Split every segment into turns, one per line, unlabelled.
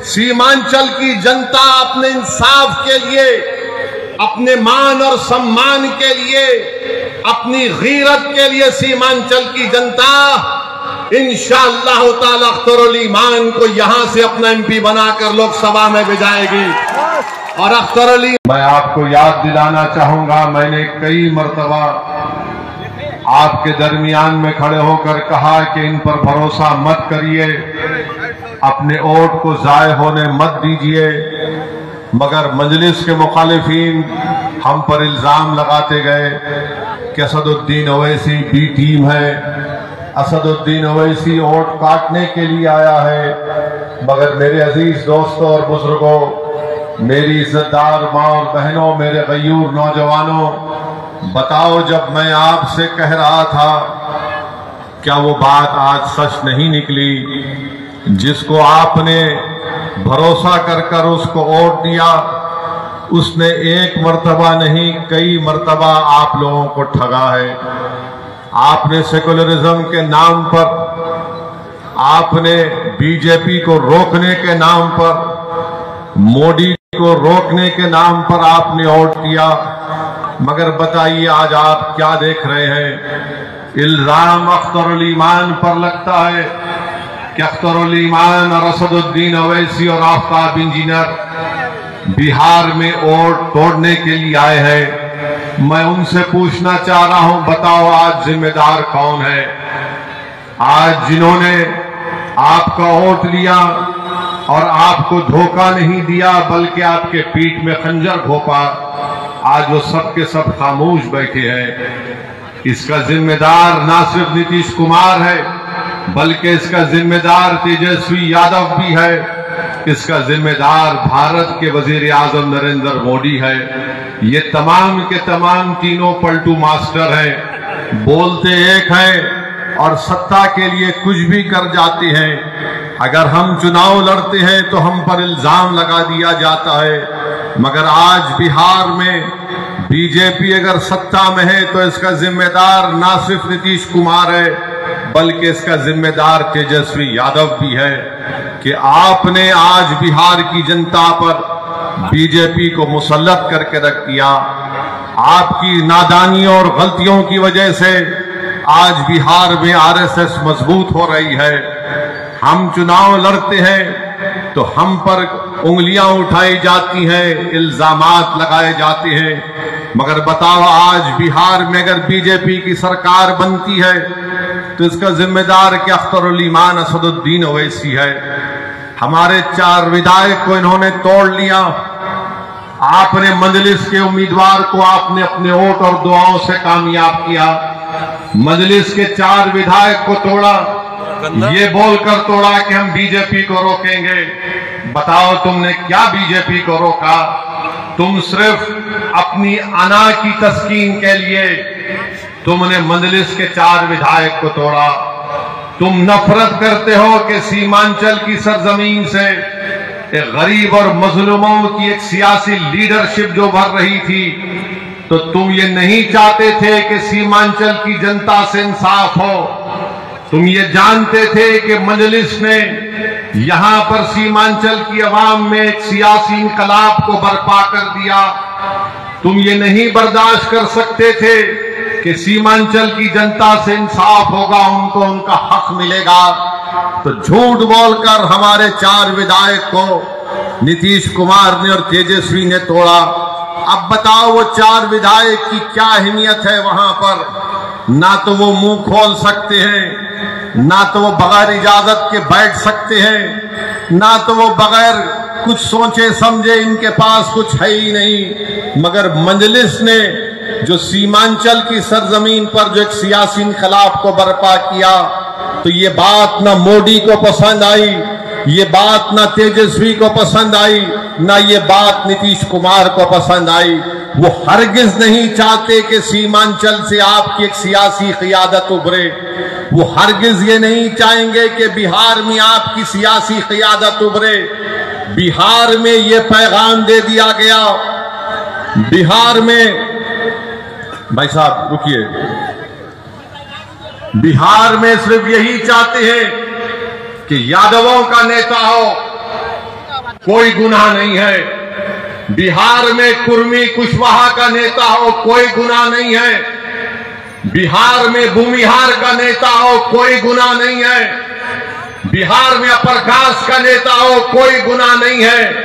सीमांचल की जनता अपने इंसाफ के लिए, अपने मान और सम्मान के लिए, अपनी गीरत के लिए सीमांचल की जनता इंशाअल्लाह ताला अख्तरुल ईमान को यहां से अपना एमपी बनाकर लोकसभा में भेजाएगी। और अख्तरुल, मैं आपको याद दिलाना चाहूंगा, मैंने कई मर्तबा आपके दरमियान में खड़े होकर कहा कि इन पर भरोसा मत करिए, अपने वोट को जाय होने मत दीजिए, मगर मजलिस के मुखालिफिन हम पर इल्जाम लगाते गए कि असदुद्दीन ओवैसी बी टीम है, असदुद्दीन ओवैसी वोट काटने के लिए आया है। मगर मेरे अजीज दोस्तों और बुजुर्गों, मेरी इज्जतदार माँ और बहनों, मेरे गयूर नौजवानों, बताओ, जब मैं आपसे कह रहा था, क्या वो बात आज सच नहीं निकली? जिसको आपने भरोसा कर कर उसको वोट दिया, उसने एक मर्तबा नहीं कई मर्तबा आप लोगों को ठगा है। आपने सेकुलरिज्म के नाम पर, आपने बीजेपी को रोकने के नाम पर, मोदी को रोकने के नाम पर आपने वोट दिया। मगर बताइए आज आप क्या देख रहे हैं? इल्जाम अख्तरुल ईमान पर लगता है कि अख्तरुल ईमान और असदुद्दीन ओवैसी और आफ्ताब इंजीनियर बिहार में वोट तोड़ने के लिए आए हैं। मैं उनसे पूछना चाह रहा हूं, बताओ आज जिम्मेदार कौन है? आज जिन्होंने आपका वोट लिया और आपको धोखा नहीं दिया बल्कि आपके पीठ में खंजर घोंपा, आज वो सब के सब खामोश बैठे हैं। इसका जिम्मेदार ना सिर्फ नीतीश कुमार है बल्कि इसका जिम्मेदार तेजस्वी यादव भी है, इसका जिम्मेदार भारत के वजीर आजम नरेंद्र मोदी है। ये तमाम के तमाम तीनों पलटू मास्टर हैं, बोलते एक हैं और सत्ता के लिए कुछ भी कर जाते हैं। अगर हम चुनाव लड़ते हैं तो हम पर इल्जाम लगा दिया जाता है, मगर आज बिहार में बीजेपी अगर सत्ता में है तो इसका जिम्मेदार ना सिर्फ नीतीश कुमार है बल्कि इसका जिम्मेदार तेजस्वी यादव भी है कि आपने आज बिहार की जनता पर बीजेपी को मुसल्लत करके रख दिया। आपकी नादानियों और गलतियों की वजह से आज बिहार में आरएसएस मजबूत हो रही है। हम चुनाव लड़ते हैं तो हम पर उंगलियां उठाई जाती हैं, इल्जामात लगाए जाते हैं। मगर बताओ, आज बिहार में अगर बीजेपी की सरकार बनती है तो इसका जिम्मेदार क्या अख्तरुल ईमान असदुद्दीन ओवैसी है? हमारे 4 विधायक को इन्होंने तोड़ लिया। आपने मजलिस के उम्मीदवार को आपने अपने वोट और दुआओं से कामयाब किया। मजलिस के 4 विधायक को तोड़ा, ये बोलकर तोड़ा कि हम बीजेपी को रोकेंगे। बताओ, तुमने क्या बीजेपी को रोका? तुम सिर्फ अपनी अना की तस्कीन के लिए तुमने मजलिस के 4 विधायक को तोड़ा। तुम नफरत करते हो कि सीमांचल की सरजमीन से एक गरीब और मजलूमों की एक सियासी लीडरशिप जो भर रही थी, तो तुम ये नहीं चाहते थे कि सीमांचल की जनता से इंसाफ हो। तुम ये जानते थे कि मजलिस ने यहां पर सीमांचल की आवाम में एक सियासी इनकलाब को बर्पा कर दिया। तुम ये नहीं बर्दाश्त कर सकते थे कि सीमांचल की जनता से इंसाफ होगा, उनको उनका हक मिलेगा। तो झूठ बोलकर हमारे 4 विधायक को नीतीश कुमार ने और तेजस्वी ने तोड़ा। अब बताओ, वो 4 विधायक की क्या अहमियत है वहां पर? ना तो वो मुंह खोल सकते हैं, ना तो वो बगैर इजाजत के बैठ सकते हैं, ना तो वो बगैर कुछ सोचे समझे, इनके पास कुछ है ही नहीं। मगर मजलिस ने जो सीमांचल की सरजमीन पर जो एक सियासी इनकलाब को बर्पा किया, तो ये बात ना मोदी को पसंद आई, ये बात ना तेजस्वी को पसंद आई, ना ये बात नीतीश कुमार को पसंद आई। वो हरगिज नहीं चाहते कि सीमांचल से आपकी एक सियासी क़ियादत उभरे। वो हरगिज ये नहीं चाहेंगे कि बिहार में आपकी सियासी क़ियादत उभरे। बिहार में ये पैगाम दे दिया गया, बिहार में, भाई साहब रुकिए, बिहार में सिर्फ यही चाहते हैं कि यादवों का नेता हो, कोई गुनाह नहीं है। बिहार में कुर्मी कुशवाहा का नेता हो, कोई गुनाह नहीं है। बिहार में भूमिहार का नेता हो, कोई गुनाह नहीं है। बिहार में प्रकाश का नेता हो, कोई गुनाह नहीं है।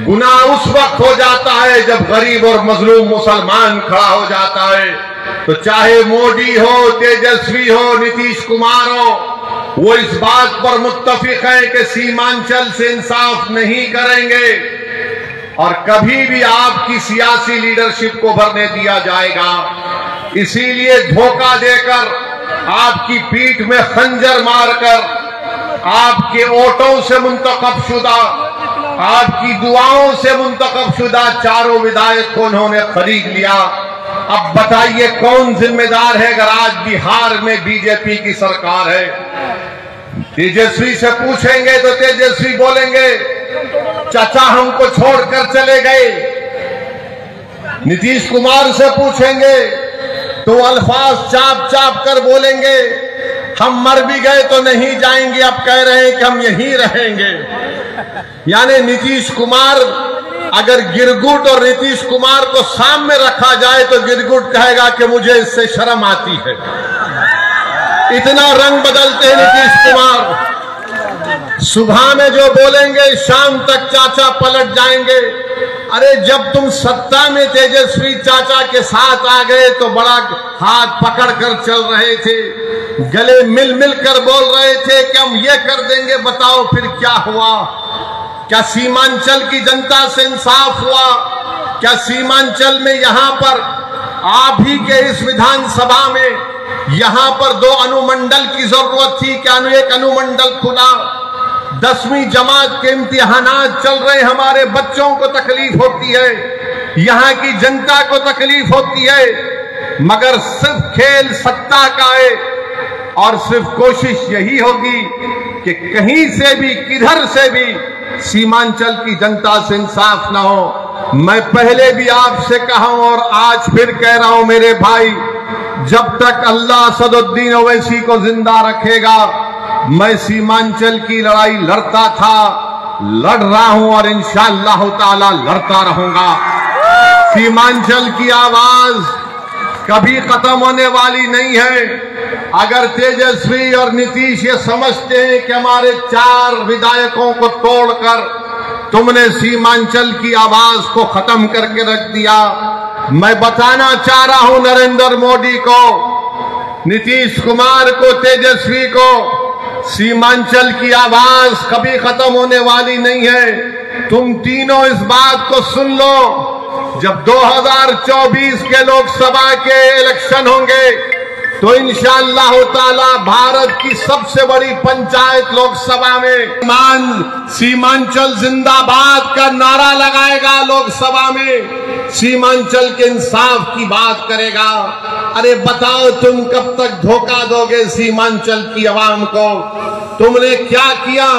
गुनाह उस वक्त हो जाता है जब गरीब और मजलूम मुसलमान खड़ा हो जाता है। तो चाहे मोदी हो, तेजस्वी हो, नीतीश कुमार हो, वो इस बात पर मुत्तफिक है कि सीमांचल से इंसाफ नहीं करेंगे और कभी भी आपकी सियासी लीडरशिप को भरने दिया जाएगा। इसीलिए धोखा देकर, आपकी पीठ में खंजर मारकर, आपके वोटों से मुंतखब शुदा, आपकी दुआओं से मुंतखब शुदा चारों विधायक को उन्होंने खरीद लिया। अब बताइए कौन जिम्मेदार है अगर आज बिहार में बीजेपी की सरकार है? तेजस्वी से पूछेंगे तो तेजस्वी बोलेंगे चाचा हमको छोड़कर चले गए। नीतीश कुमार से पूछेंगे तो अल्फाज चाप चाप कर बोलेंगे हम मर भी गए तो नहीं जाएंगे, अब कह रहे हैं कि हम यहीं रहेंगे। यानी नीतीश कुमार, अगर गिरगुट और नीतीश कुमार को सामने रखा जाए तो गिरगुट कहेगा कि मुझे इससे शर्म आती है। इतना रंग बदलते हैं नीतीश कुमार। सुबह में जो बोलेंगे शाम तक चाचा पलट जाएंगे। अरे जब तुम सत्ता में तेजस्वी चाचा के साथ आ गए तो बड़ा हाथ पकड़कर चल रहे थे, गले मिल मिल कर बोल रहे थे कि हम ये कर देंगे। बताओ फिर क्या हुआ? क्या सीमांचल की जनता से इंसाफ हुआ? क्या सीमांचल में यहां पर आप ही के इस विधानसभा में यहां पर 2 अनुमंडल की जरूरत थी? क्या एक अनुमंडल खुला? 10वीं जमात के इम्तिहानात चल रहे, हमारे बच्चों को तकलीफ होती है, यहां की जनता को तकलीफ होती है, मगर सिर्फ खेल सत्ता का है और सिर्फ कोशिश यही होगी कि कहीं से भी किधर से भी सीमांचल की जनता से इंसाफ ना हो। मैं पहले भी आपसे कहा हूं और आज फिर कह रहा हूं मेरे भाई, जब तक अल्लाह असदुद्दीन ओवैसी को जिंदा रखेगा मैं सीमांचल की लड़ाई लड़ता था, लड़ रहा हूं और इंशाअल्लाह ताला लड़ता रहूंगा। सीमांचल की आवाज कभी खत्म होने वाली नहीं है। अगर तेजस्वी और नीतीश ये समझते हैं कि हमारे 4 विधायकों को तोड़कर तुमने सीमांचल की आवाज को खत्म करके रख दिया, मैं बताना चाह रहा हूं नरेंद्र मोदी को, नीतीश कुमार को, तेजस्वी को, सीमांचल की आवाज कभी खत्म होने वाली नहीं है। तुम तीनों इस बात को सुन लो, जब 2024 के लोकसभा के इलेक्शन होंगे तो इंशाअल्लाह ताला भारत की सबसे बड़ी पंचायत लोकसभा में सीमांचल जिंदाबाद का नारा लगाएगा, लोकसभा में सीमांचल के इंसाफ की बात करेगा। अरे बताओ तुम कब तक धोखा दोगे सीमांचल की आवाम को? तुमने क्या किया?